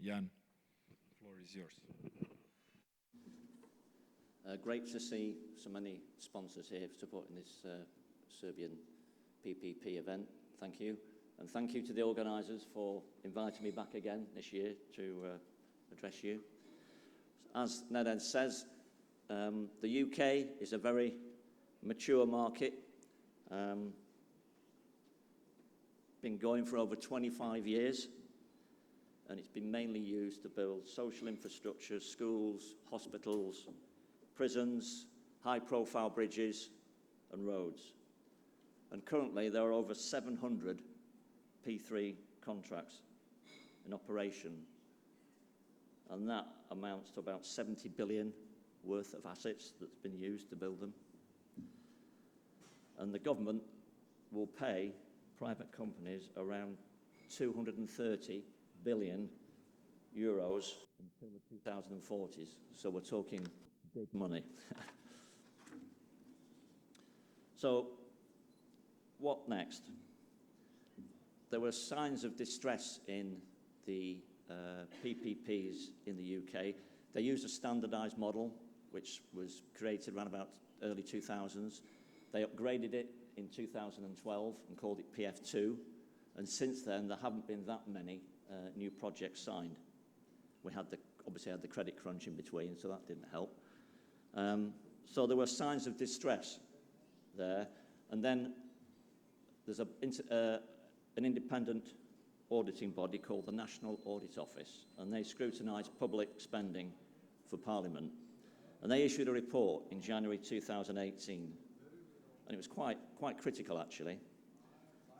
Jan, the floor is yours. Great to see so many sponsors here supporting this Serbian PPP event. Thank you. And thank you to the organisers for inviting me back again this year to address you. As Ned says, the UK is a very mature market. Been going for over 25 years, and it's been mainly used to build social infrastructure, schools, hospitals, prisons, high-profile bridges and roads. And currently there are over 700 P3 contracts in operation, and that amounts to about 70 billion worth of assets that's been used to build them. And the government will pay private companies around 230 billion euros until the 2040s. So we're talking big money. So what next? There were signs of distress in the PPPs in the UK. They used a standardised model, which was created around about early 2000s. They upgraded it in 2012 and called it PF2. And since then, there haven't been that many new projects signed. We had obviously had the credit crunch in between, so that didn't help. So there were signs of distress there. And then there's an independent auditing body called the National Audit Office, and they scrutinise public spending for Parliament. And they issued a report in January 2018, and it was quite critical, actually.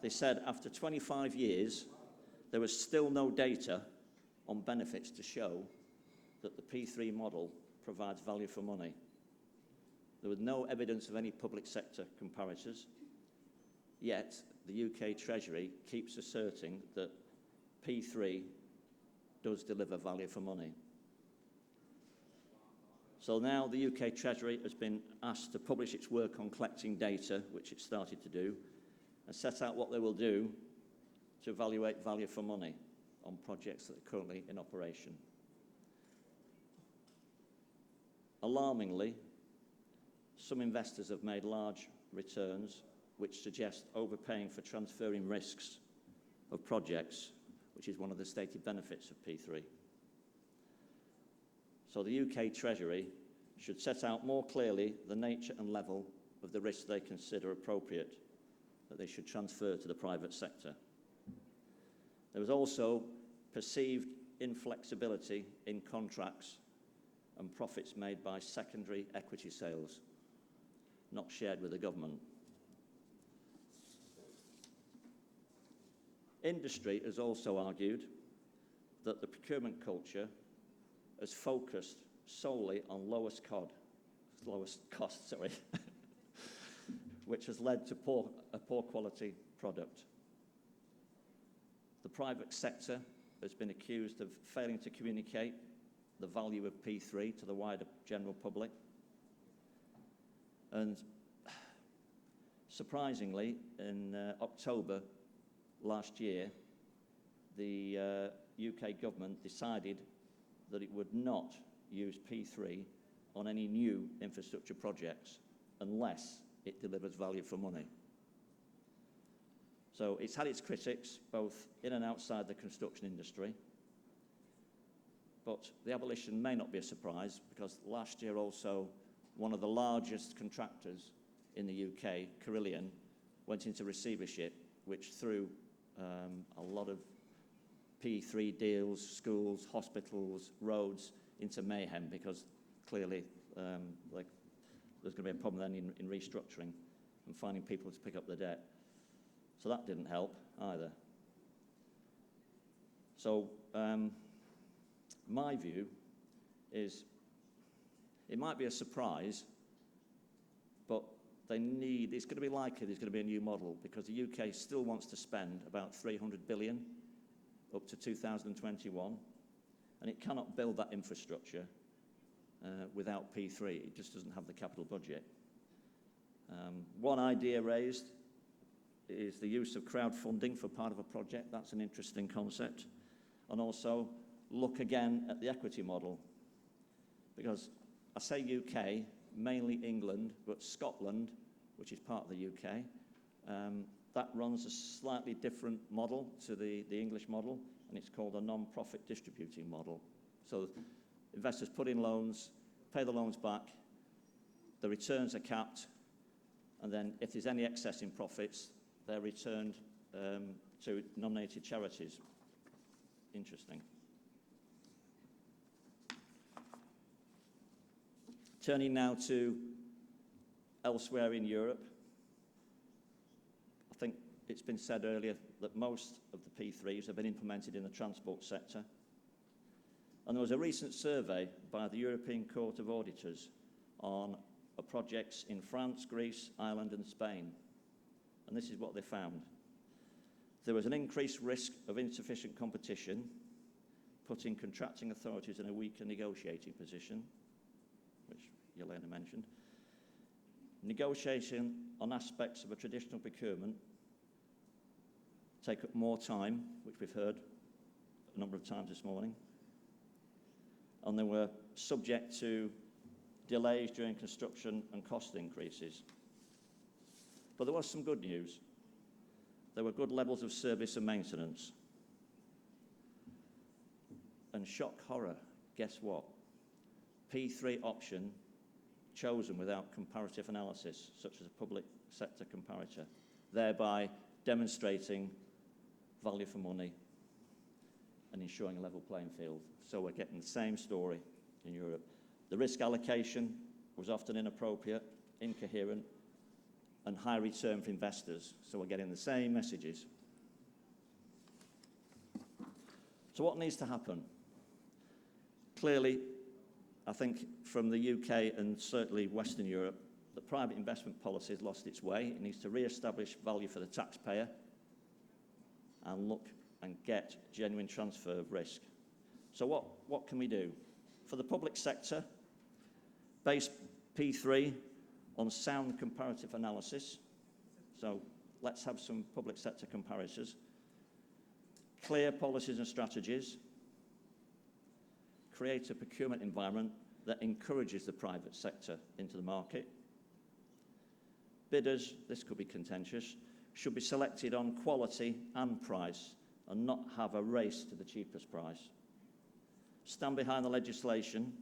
They said after 25 years, there was still no data on benefits to show that the P3 model provides value for money. There was no evidence of any public sector comparators, yet the UK Treasury keeps asserting that P3 does deliver value for money. So now the UK Treasury has been asked to publish its work on collecting data, which it started to do, and set out what they will do to evaluate value for money on projects that are currently in operation. Alarmingly, some investors have made large returns, which suggest overpaying for transferring risks of projects, which is one of the stated benefits of P3. So the UK Treasury should set out more clearly the nature and level of the risks they consider appropriate that they should transfer to the private sector. There was also perceived inflexibility in contracts and profits made by secondary equity sales, not shared with the government. Industry has also argued that the procurement culture has focused solely on lowest cost, which has led to a poor quality product. The private sector has been accused of failing to communicate the value of P3 to the wider general public. And surprisingly, in October last year, the UK government decided that it would not use P3 on any new infrastructure projects unless it delivers value for money. So it's had its critics, both in and outside the construction industry. But the abolition may not be a surprise, because last year also one of the largest contractors in the UK, Chorlton, went into receivership, which threw a lot of P3 deals, schools, hospitals, roads into mayhem, because clearly there's going to be a problem then in restructuring and finding people to pick up the debt. So that didn't help either. So my view is it might be a surprise, but it's going to be likely there's going to be a new model, because the UK still wants to spend about 300 billion up to 2021, and it cannot build that infrastructure without P3. It just doesn't have the capital budget. One idea raised is the use of crowdfunding for part of a project. That's an interesting concept. And also look again at the equity model. Because I say UK, mainly England, but Scotland, which is part of the UK, that runs a slightly different model to the English model, and it's called a non-profit distributing model. So investors put in loans, pay the loans back, the returns are capped, and then if there's any excess in profits, they're returned to nominated charities. Interesting. Turning now to elsewhere in Europe. I think it's been said earlier that most of the P3s have been implemented in the transport sector. And there was a recent survey by the European Court of Auditors on projects in France, Greece, Ireland and Spain. And this is what they found. There was an increased risk of insufficient competition, putting contracting authorities in a weaker negotiating position, which Yelena mentioned. Negotiation on aspects of a traditional procurement take up more time, which we've heard a number of times this morning. And they were subject to delays during construction and cost increases. But there was some good news. There were good levels of service and maintenance. And shock horror, guess what? P3 option chosen without comparative analysis, such as a public sector comparator, thereby demonstrating value for money and ensuring a level playing field. So we're getting the same story in Europe. The risk allocation was often inappropriate, incoherent, and high return for investors. So we're getting the same messages. So what needs to happen? Clearly, I think from the UK and certainly Western Europe, the private investment policy has lost its way. It needs to re-establish value for the taxpayer and look and get genuine transfer of risk. So what can we do? For the public sector, base P3 on sound comparative analysis. So let's have some public sector comparators. Clear policies and strategies. Create a procurement environment that encourages the private sector into the market. Bidders, this could be contentious, should be selected on quality and price and not have a race to the cheapest price. Stand behind the legislation.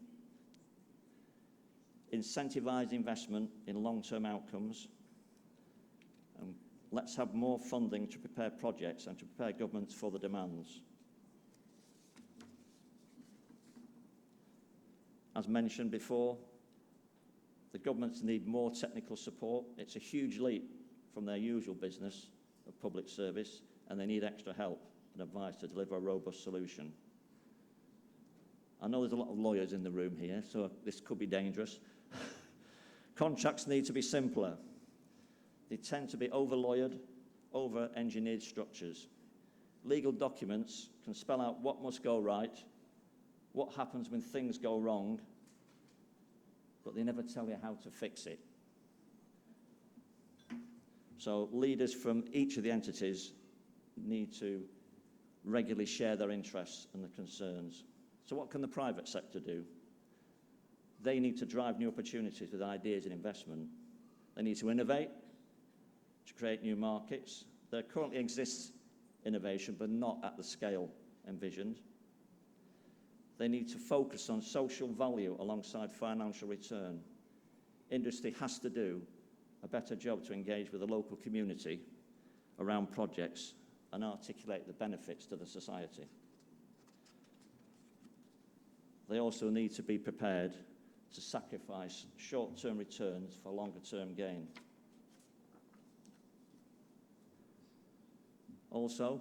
Incentivise investment in long-term outcomes. And let's have more funding to prepare projects and to prepare governments for the demands. As mentioned before, the governments need more technical support. It's a huge leap from their usual business of public service, and they need extra help and advice to deliver a robust solution. I know there's a lot of lawyers in the room here, so this could be dangerous. Contracts need to be simpler. They tend to be over-lawyered, over-engineered structures. Legal documents can spell out what must go right, what happens when things go wrong, but they never tell you how to fix it. So leaders from each of the entities need to regularly share their interests and their concerns. So what can the private sector do? They need to drive new opportunities with ideas and investment. They need to innovate, to create new markets. There currently exists innovation, but not at the scale envisioned. They need to focus on social value alongside financial return. Industry has to do a better job to engage with the local community around projects and articulate the benefits to the society. They also need to be prepared to sacrifice short-term returns for longer-term gain. Also,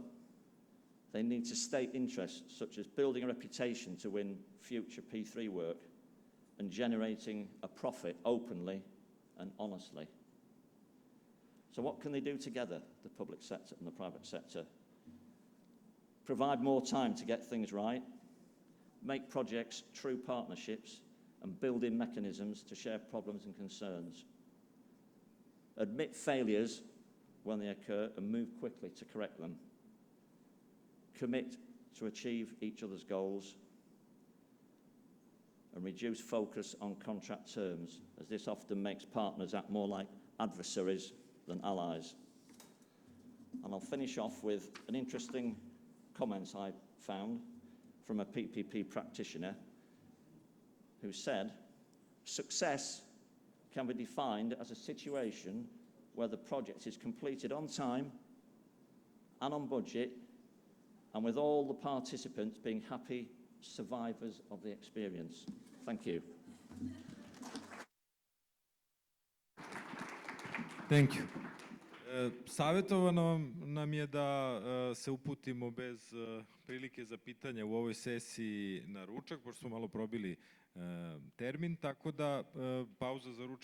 they need to state interests such as building a reputation to win future P3 work and generating a profit openly and honestly. So what can they do together, the public sector and the private sector? Provide more time to get things right, make projects true partnerships, and build in mechanisms to share problems and concerns. Admit failures when they occur and move quickly to correct them. Commit to achieve each other's goals and reduce focus on contract terms, as this often makes partners act more like adversaries than allies. And I'll finish off with an interesting comment I found from a PPP practitioner who said, "Success can be defined as a situation where the project is completed on time and on budget, and with all the participants being happy survivors of the experience." Thank you. Thank you. Savjetovano nam je da se uputimo bez prilike za pitanje u ovoj sesiji na ručak, pošto smo malo probili termin, tako da pauza za ručak